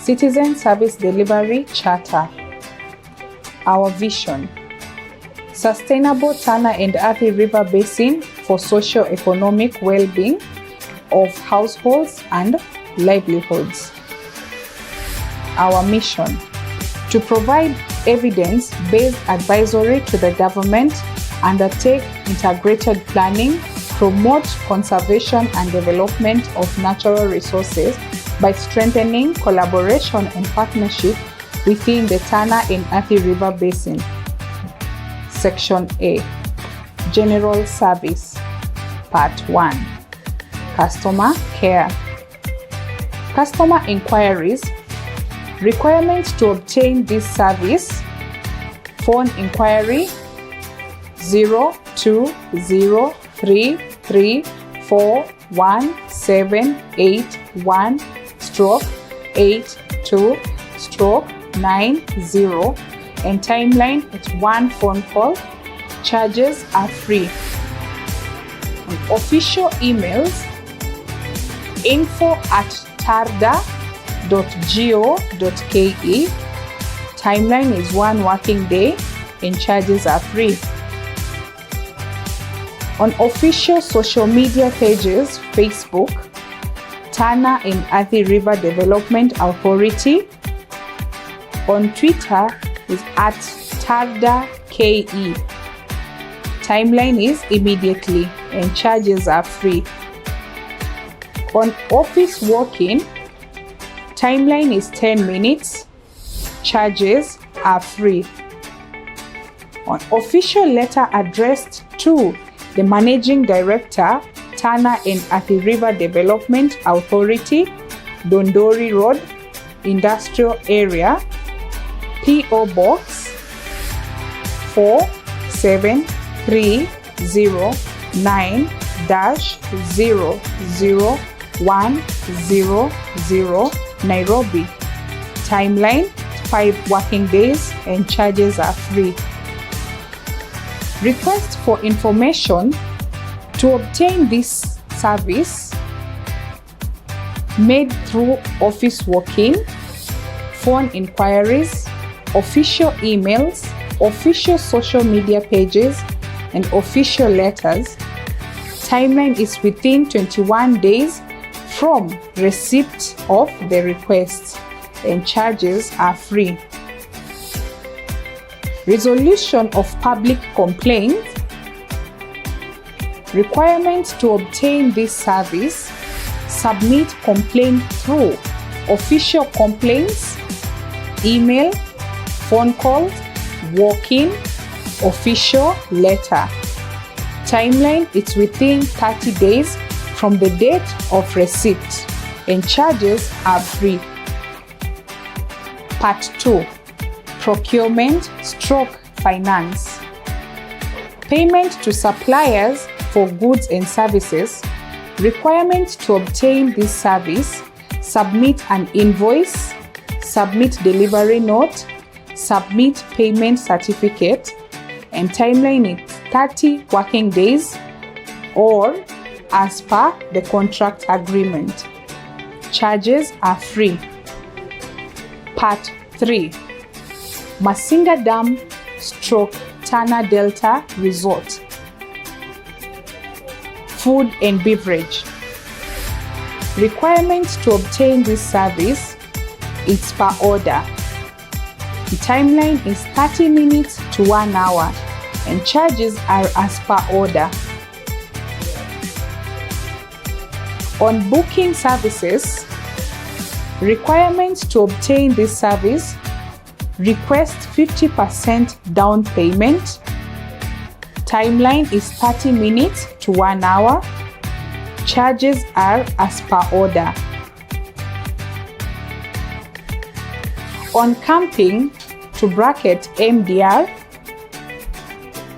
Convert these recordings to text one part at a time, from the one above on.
Citizen Service Delivery Charter. Our vision: sustainable Tana and Athi River Basin for socio-economic well-being of households and livelihoods. Our mission: to provide evidence-based advisory to the government, undertake integrated planning, promote conservation and development of natural resources by strengthening collaboration and partnership within the Tana and Athi River Basin. Section A. General Service. Part 1. Customer Care. Customer Inquiries. Requirements to obtain this service: phone inquiry 0203341781/82/90 and timeline at 1 phone call. Charges are free. And official emails: info@tarda.go.ke. Timeline is 1 working day and charges are free. On official social media pages: Facebook, Tana and Athi River Development Authority. On Twitter is @TARDA.ke. Timeline is immediately and charges are free. On office walk-in, timeline is 10 minutes, charges are free. On official letter addressed to the Managing Director, Tana and Athi River Development Authority, Dondori Road, Industrial Area, P.O. Box 4739-00100 Nairobi. Timeline 5 working days and charges are free. Request for information to obtain this service made through office walk-in, phone inquiries, official emails, official social media pages, and official letters. Timeline is within 21 days from receipt of the request and charges are free. Resolution of public complaints. Requirements to obtain this service: submit complaint through official complaints, email, phone calls, walk-in, official letter. Timeline is within 30 days from the date of receipt and charges are free. Part 2. Procurement/finance. Payment to suppliers for goods and services. Requirements to obtain this service: submit an invoice, submit delivery note, submit payment certificate, and timeline is 30 working days or as per the contract agreement. Charges are free. Part 3. Masinga Dam / Tana Delta Resort. Food and beverage. Requirements to obtain this service: it's per order. The timeline is 30 minutes to 1 hour and charges are as per order. On booking services, requirements to obtain this service: request 50% down payment. Timeline is 30 minutes to 1 hour. Charges are as per order. On camping (MDR),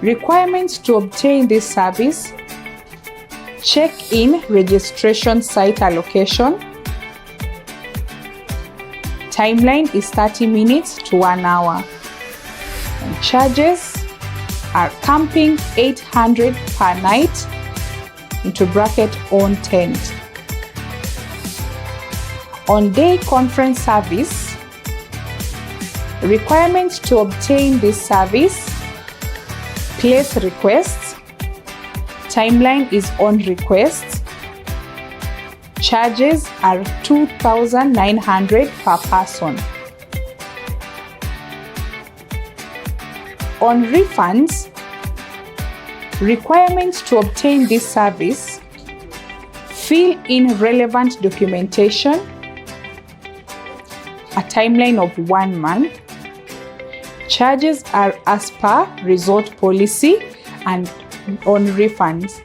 requirements to obtain this service: check-in registration site allocation. Timeline is 30 minutes to 1 hour. And charges are camping 800 per night (own tent). On day conference service, requirements to obtain this service: place requests, timeline is on request, charges are 2,900 per person. On refunds, requirements to obtain this service: fill in relevant documentation, a timeline of 1 month, charges are as per resort policy and on refunds.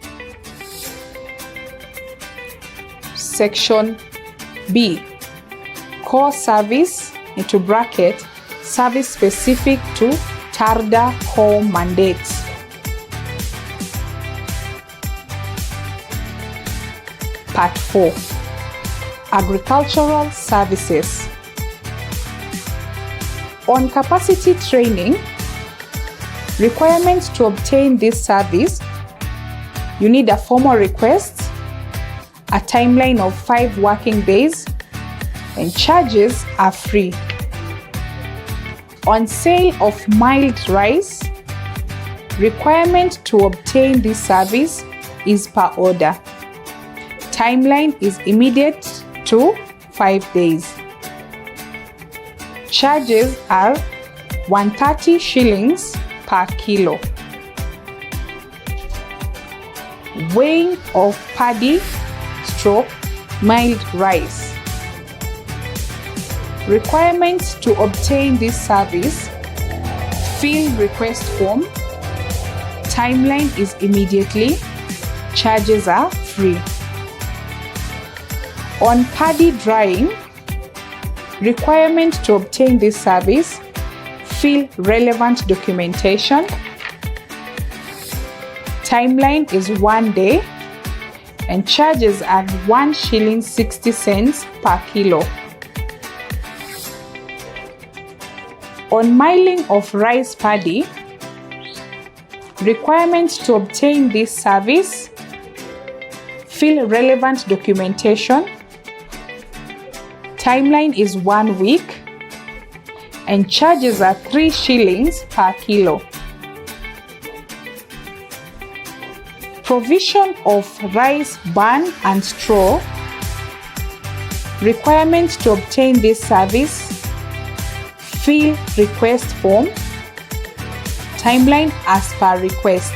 Section B, core service into bracket service specific to TARDA core mandates. Part 4, agricultural services. On capacity training, requirements to obtain this service: you need a formal request, a timeline of 5 working days, and charges are free. On sale of milled rice, requirement to obtain this service is per order. Timeline is immediate to 5 days. Charges are 130 shillings per kilo. Weighing of paddy / milled rice. Requirements to obtain this service: fill request form, timeline is immediately, charges are free. On paddy drying, requirement to obtain this service: fill relevant documentation, timeline is 1 day, and charges are 1 shilling 60 cents per kilo. On milling of rice paddy, requirements to obtain this service: fill relevant documentation, timeline is 1 week, and charges are 3 shillings per kilo. Provision of rice bran and straw. Requirements to obtain this service: fill request form, timeline as per request,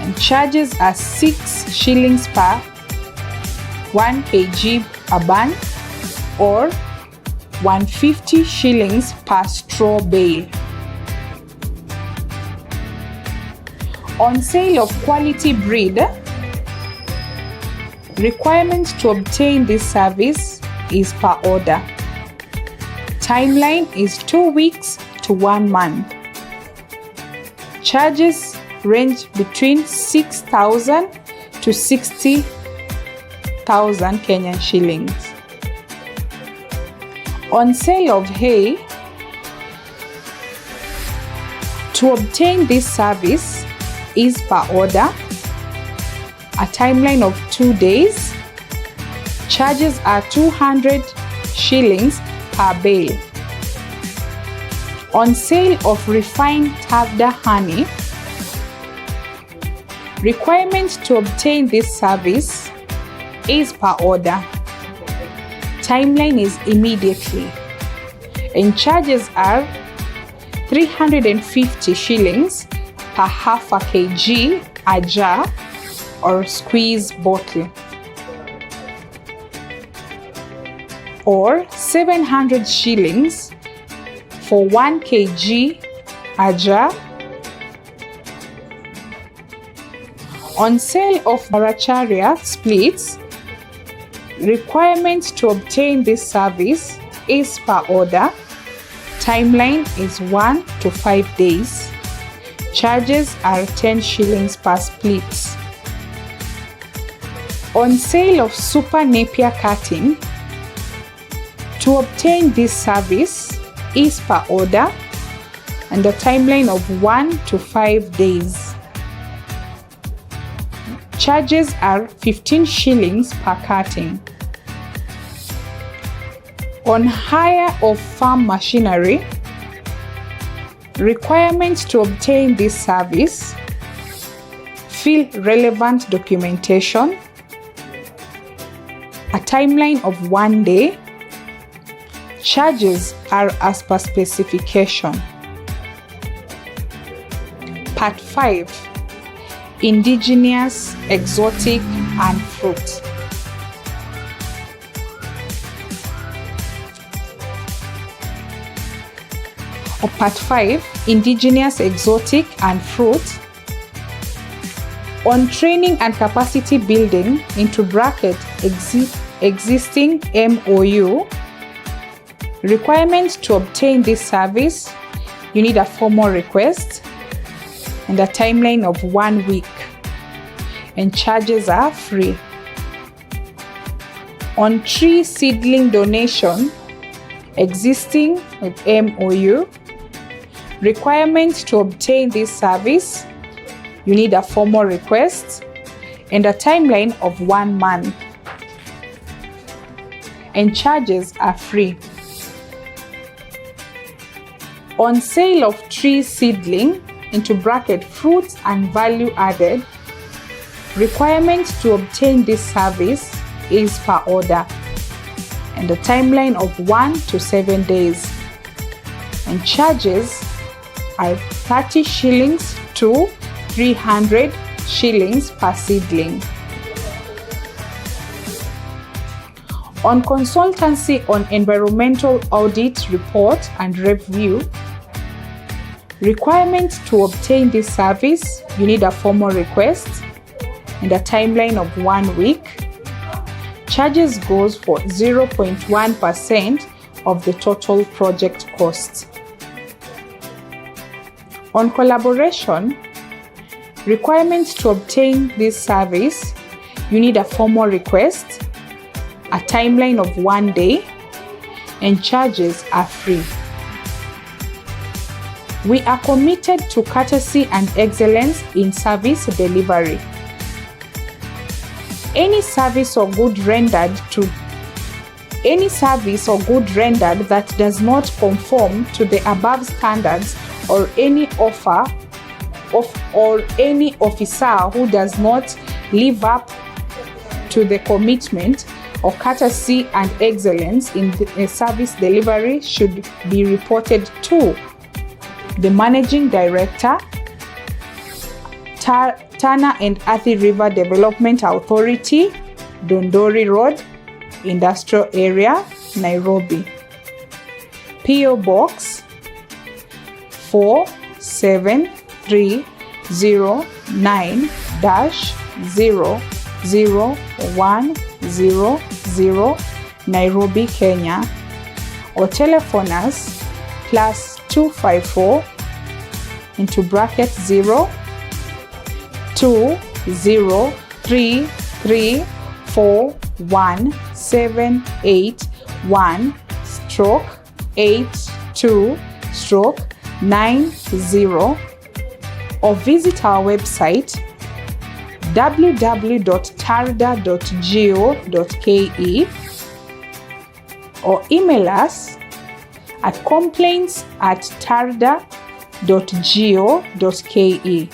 and charges are 6 shillings per 1 kg a bun or 150 shillings per straw bale. On sale of quality breed, requirements to obtain this service is per order. Timeline is 2 weeks to 1 month. Charges range between 6,000 to 60,000 Kenyan shillings. On sale of hay, to obtain this service is per order, a timeline of 2 days, charges are 200 shillings per bale. On sale of refined TARDA honey, requirement to obtain this service is per order. Timeline is immediately, and charges are 350 shillings per half a kg a jar or squeeze bottle, or 700 shillings for 1 kg a jar. On sale of Baracharia splits, requirements to obtain this service is per order. Timeline is 1 to 5 days. Charges are 10 shillings per split. On sale of super napier cutting, to obtain this service is per order and a timeline of 1 to 5 days. Charges are 15 shillings per cutting. On hire of farm machinery, requirements to obtain this service: fill relevant documentation, a timeline of 1 day, charges are as per specification. Part 5: Indigenous, exotic, and fruit. Part 5: Indigenous, exotic, and fruit. On training and capacity building (into bracket existing MOU), requirements to obtain this service: you need a formal request and a timeline of 1 week, and charges are free. On tree seedling donation existing with MOU, requirements to obtain this service: you need a formal request and a timeline of 1 month, and charges are free. On sale of tree seedling (into bracket fruits and value added), requirements to obtain this service is per order, and a timeline of 1 to 7 days, and charges are 30 shillings to 300 shillings per seedling. On consultancy on environmental audit report and review, requirements to obtain this service: you need a formal request and a timeline of 1 week. Charges goes for 0.1% of the total project cost. On collaboration, requirements to obtain this service: you need a formal request, a timeline of 1 day, and charges are free. We are committed to courtesy and excellence in service delivery. Any service or good rendered that does not conform to the above standards, or any offer or any officer who does not live up to the commitment or courtesy and excellence in the service delivery, should be reported to the Managing Director, Tana and Athi River Development Authority, Dondori Road, Industrial Area, Nairobi. PO Box 4739-00100, Nairobi, Kenya, or telephone us +254 (into bracket 0203341781/82/90, or visit our website www.tarda.go.ke, or email us at complaints@tarda.go.ke,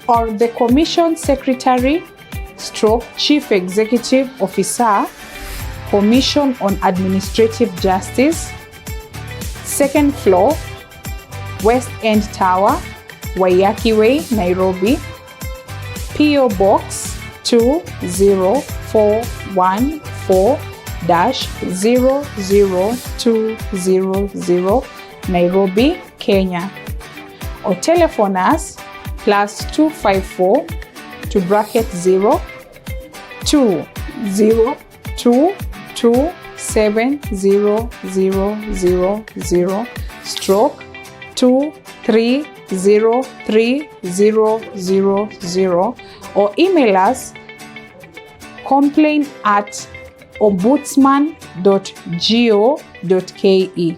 or the Commission Secretary / Chief Executive Officer, Commission on Administrative Justice, 2nd floor, West End Tower, Waiyaki Way, Nairobi. PO Box 20414-00200, Nairobi, Kenya, or telephone us +254 202270000/230300, or email us complaint@ombudsman.go.ke.